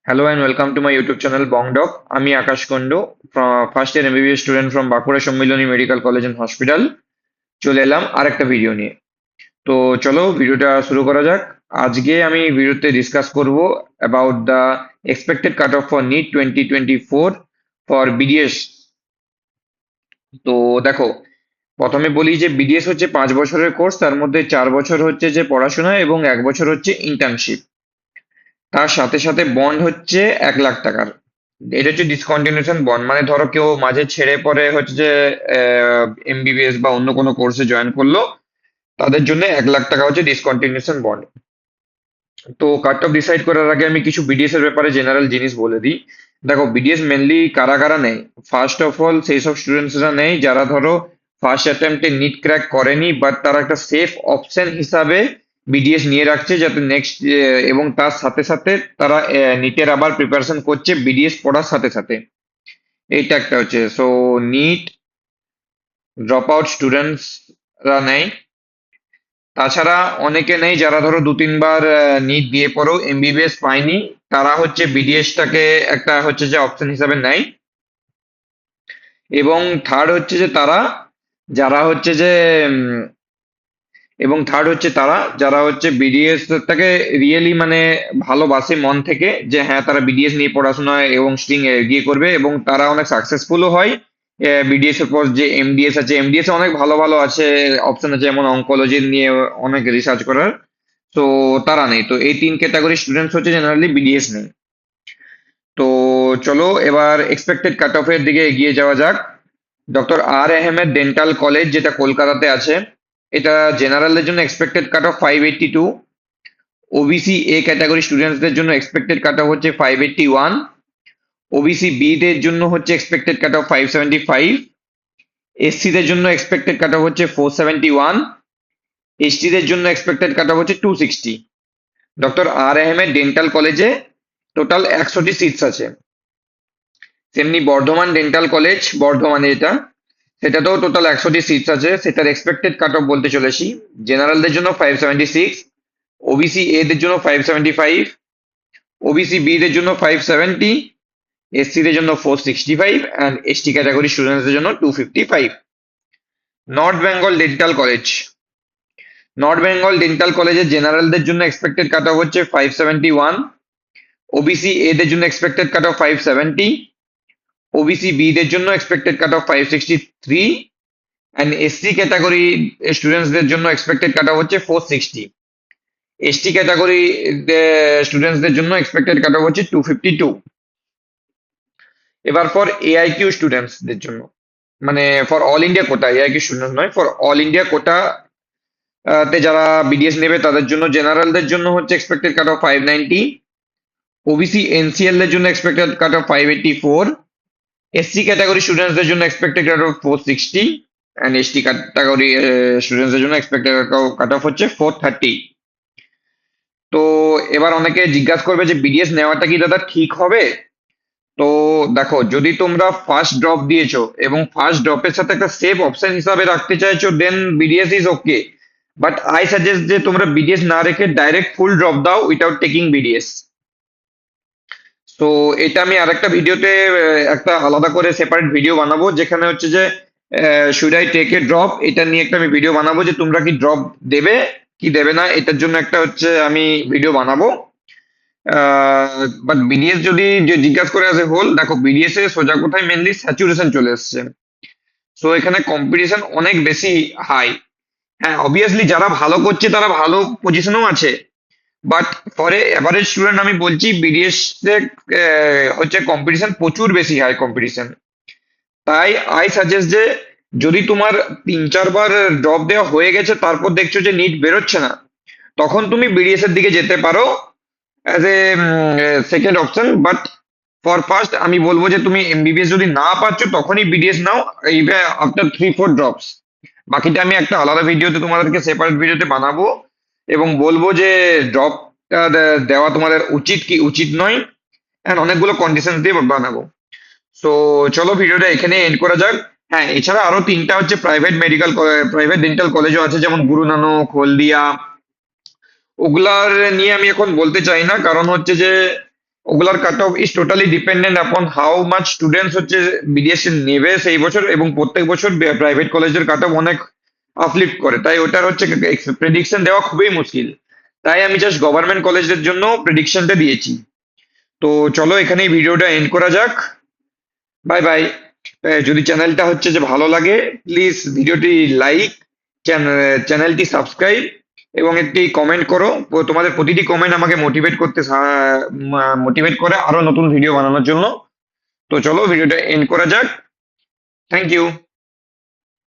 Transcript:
Hello and welcome to my YouTube channel Bong Doc. আমি Akash Kundu, first year MBBS student from Bankura Sammilani medical college and hospital. চলে এলাম আরেকটা video নিয়ে। তো চলো ভিডিওটা শুরু করা যাক। আজকে আমি ভিডিওতে ডিসকাস করব about the expected cut off for NEET 2024 for BDS. তো দেখো, প্রথমে বলি যে বিডিএস হচ্ছে 5 বছরের কোর্স, তার মধ্যে 4 বছর হচ্ছে যে পড়াশোনা এবং 1 বছর হচ্ছে ইন্টার্নশিপ। তার সাথে সাথে বন্ড হচ্ছে 1 লাখ টাকার। এটা হচ্ছে ডিসকন্টিনিউশন বন্ড, মানে ধরো কেউ মাঝে ছেড়ে পরে হচ্ছে যে এমবিবিএস বা অন্য কোনো কোর্সে জয়েন করলো, তাদের জন্য 1 লাখ টাকা হচ্ছে ডিসকন্টিনিউশন বন্ড। তো কাট অফ ডিসাইড করার আগে আমি কিছু বিডিএস এর ব্যাপারে জেনারেল জিনিস বলে দিই। দেখো, বিডিএস মেনলি কারা কারা নেয়। ফার্স্ট অফ অল সেই সব স্টুডেন্টসরা নেয় যারা ধরো ফার্স্ট অ্যাটেম্পটে নিট ক্র্যাক করেনি, বাট তারা একটা সেফ অপশন হিসাবে বিডিএস নিয়ে রাখছে, যাতে নেক্সট, এবং তার সাথে সাথে তারা নিটের আবার প্রিপারেশন করছে বিডিএস পড়ার সাথে সাথে। এইটা একটা হচ্ছে। সো নিট ড্রপ আউট স্টুডেন্টসরা নেয়। তাছাড়া অনেকে নেই যারা ধরো 2-3 বার নিট দিয়ে পরেও এমবিবিএস পায়নি, তারা হচ্ছে বিডিএসটাকে একটা হচ্ছে যে অপশন হিসাবে নেয়। এবং থার্ড হচ্ছে যে তারা যারা হচ্ছে যে উম, এবং থার্ড হচ্ছে তারা যারা হচ্ছে বিডিএস টাকে রিয়েলি মানে ভালোবাসে মন থেকে, যে হ্যাঁ তারা বিডিএস নিয়ে পড়াশোনা এবং স্ট্রিং এগিয়ে করবে, এবং তারা অনেক সাকসেসফুলও হয়। বিডিএস এর পর যে এমডিএস আছে, এমডিএস এ অনেক ভালো ভালো আছে, অপশন আছে, যেমন অঙ্কোলজি নিয়ে অনেক রিসার্চ করার। তো তারা নেই। তো এই 3 ক্যাটাগরি স্টুডেন্টস হচ্ছে জেনারেলি বিডিএস নেই। তো চলো এবার এক্সপেক্টেড কাট অফ এর দিকে এগিয়ে যাওয়া যাক। Doctor R Ahmed dental college, যেটা কলকাতাতে আছে, এটা জেনারেলদের জন্য expected cut off 582। OBC A category স্টুডেন্টসদের জন্য এক্সপেক্টেড কাট অফ হচ্ছে 581। ওবিসি বি দের জন্য হচ্ছে এক্সপেক্টেড কাট অফ 575। এসসি দের জন্য এক্সপেক্টেড কাট অফ হচ্ছে 471। এসটি দের জন্য এক্সপেক্টেড কাট অফ হচ্ছে 260। ডক্টর আর আহমেদ ডেন্টাল কলেজে টোটাল 100টি সিটস আছে। তেমনি বর্ধমান ডেন্টাল কলেজ, বর্ধমানে এটা, সেটাতেও টোটাল 100টি সিটস আছে। সেটার এক্সপেক্টেড কাট অফ বলতে চলেছি, জেনারেলদের জন্য 576, ওবিসি এ দের জন্য 575, ওবিসি বি দের জন্য 570, এসসি দের জন্য 465 অ্যান্ড এসটি ক্যাটাগরি স্টুডেন্টসদের জন্য 255। North Bengal dental college, north Bengal dental কলেজের জেনারেলদের জন্য এক্সপেক্টেড কাট অফ হচ্ছে 571, ওবিসি এ দের জন্য expected cut off 570, OBC B দের জন্য expected cut off 563 and SC category স্টুডেন্টসদের জন্য এক্সপেক্টেড কাট অফ হচ্ছে 460। এসটি ক্যাটাগরি স্টুডেন্টসদের জন্য এক্সপেক্টেড কাট অফ হচ্ছে 252। এবার ফর এআইকিউ স্টুডেন্টসদের জন্য, মানে for all India quota, AIQ students নয়, ফর অল ইন্ডিয়া কোটা তে যারা বিডিএস নেবে তাদের জন্য, জেনারেলদের জন্য হচ্ছে expected cut off 590, OBC NCL এর জন্য expected cut off 584, SC category স্টুডেন্টসদের জন্য expected cut off 460 and ST category স্টুডেন্টসদের জন্য এক্সপেক্টেড কাট অফ হচ্ছে 430। তো এবার অনেকে জিজ্ঞাসা করবে যে বিডিএস নেওয়াটা কি দাদা ঠিক হবে। তো দেখো, যদি তোমরা ফার্স্ট ড্রপ দিয়েছো এবং ফার্স্ট ড্রপের সাথে একটা সেফ অপশন হিসাবে রাখতে চাইছো, then BDS is okay. But I suggest যে তোমরা বিডিএস না রেখে ডাইরেক্ট ফুল ড্রপ দাও উইথাউট টেকিং বিডিএস। তো এটা আমি আরেকটা ভিডিওতে একটা আলাদা করে সেপারেট ভিডিও বানাবো, যেখানে হচ্ছে যে should I take a drop, এটা নিয়ে একটা আমি ভিডিও বানাবো, যে তোমরা কি ড্রপ দেবে কি দেবে না, এটার জন্য একটা হচ্ছে আমি ভিডিও বানাবো। বাট বিডিএস যদি জিজ্ঞাসা করে অ্যাজ এ হোল, দেখো বিডিএস এর সোজা কথায় মেনলি স্যাচুরেশন চলে এসছে। সো এখানে কম্পিটিশন অনেক বেশি হাই। হ্যাঁ, অবভিয়াসলি যারা ভালো করছে তারা ভালো পজিশনেও আছে, but for a average student আমি বলছি বিডিএস এ হচ্ছে কম্পিটিশন প্রচুর বেশি, হাই কম্পিটিশন। তাই আই সাজেস্ট যে যদি তোমার 3-4 বার ড্রপ দেওয়া হয়ে গেছে, তারপর দেখছো যে নিট বেরোচ্ছে না, তখন তুমি বিডিএস এর দিকে যেতে পারো as a second option. But for first আমি বলবো যে তুমি এমবিবিএস যদি না পাচ্ছ তখনই বিডিএস নাও, আফটার 3-4 ড্রপস। বাকিটা আমি একটা আলাদা ভিডিওতে তোমাদেরকে সেপারেট ভিডিওতে বানাবো, এবং বলবো যে ড্রপটা দেওয়া তোমাদের উচিত কি উচিত নয়, এন্ড অনেকগুলো কন্ডিশন দিয়ে বানাবো। সো চলো ভিডিওটা এখানে এন্ড করা যাক। হ্যাঁ, এছাড়া আরো 3টা হচ্ছে প্রাইভেট ডেন্টাল কলেজও আছে, যেমন গুরু নানক, হলদিয়া। ওগুলার নিয়ে আমি এখন বলতে চাই না, কারণ হচ্ছে যে ওগুলার cut off is totally dependent আপন হাউ মাচ স্টুডেন্টস হচ্ছে বিডিএস নেবে সেই বছর, এবং প্রত্যেক বছর প্রাইভেট কলেজের কাট অফ অনেক আপলিফ্ট করে, তাই ওটার হচ্ছে প্রেডিকশন দেওয়া খুবই মুশকিল। তাই আমি জাস্ট গভর্নমেন্ট কলেজের জন্য প্রেডিকশনটা দিয়েছি। তো চলো এখানেই ভিডিওটা এন্ড করা যাক। Bye bye. যদি চ্যানেলটা হচ্ছে যে ভালো লাগে, প্লিজ ভিডিওটি লাইক, চ্যানেলটি সাবস্ক্রাইব এবং একটি কমেন্ট করো। তোমাদের প্রতিটি কমেন্ট আমাকে মোটিভেট করে আরো নতুন ভিডিও বানানোর জন্য। তো চলো ভিডিওটা এন্ড করা যাক। Thank you.